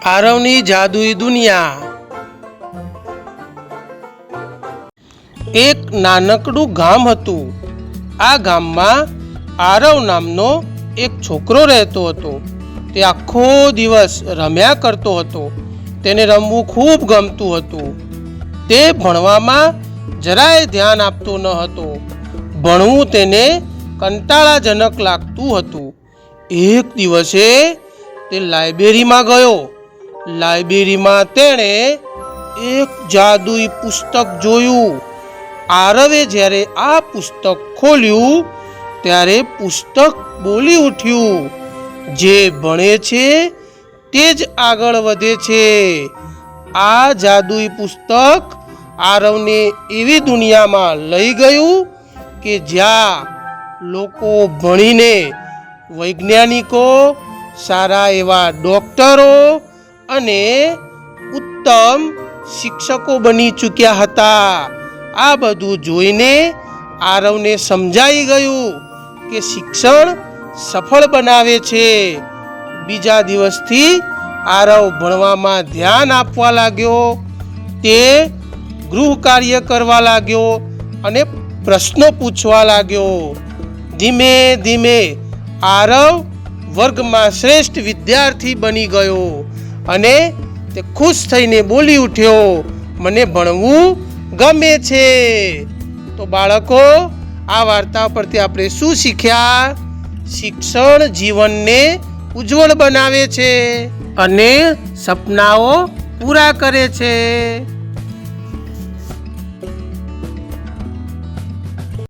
આરવની જાદુઈ દુનિયા। એક નાનકડું ગામ હતું। આ ગામમાં આરવ નામનો એક છોકરો રહેતો હતો। તે આખો દિવસ રમ્યા કરતો હતો। તેને રમવું ખૂબ ગમતું હતું। તે ભણવામાં જરાય ધ્યાન આપતો ન હતો। ભણવું તેને કંટાળાજનક લાગતું હતું। એક દિવસે તે લાઇબ્રેરીમાં ગયો। લાઇબ્રેરીમાં તેણે એક જાદુઈ પુસ્તક જોયું। આરવે જ્યારે આ પુસ્તક ખોલ્યું ત્યારે પુસ્તક બોલી ઉઠ્યું, જે ભણે છે તે જ આગળ વધે છે। આ જાદુઈ પુસ્તક આરવને એવી દુનિયામાં લઈ ગયું કે જ્યાં લોકો ભણીને વૈજ્ઞાનિકો, સારા એવા ડોક્ટરો અને ઉત્તમ શિક્ષકો બની ચૂક્યા હતા। આ બધું જોઈને આરવને સમજાઈ ગયું કે શિક્ષણ સફળ બનાવે છે। બીજા દિવસથી આરવ ભણવામાં ધ્યાન આપવા લાગ્યો। તે ગૃહ કાર્ય કરવા લાગ્યો અને પ્રશ્નો પૂછવા લાગ્યો। ધીમે ધીમે આરવ વર્ગમાં શ્રેષ્ઠ વિદ્યાર્થી બની ગયો અને તે ખુશ થઈને બોલી ઉઠ્યો, મને ભણવું ગમે છે। તો બાળકો, આ વાર્તા પરથી આપણે શું શીખ્યા? શિક્ષણ જીવનને ઉજ્જવળ બનાવે છે અને સપનાઓ પૂરા કરે છે।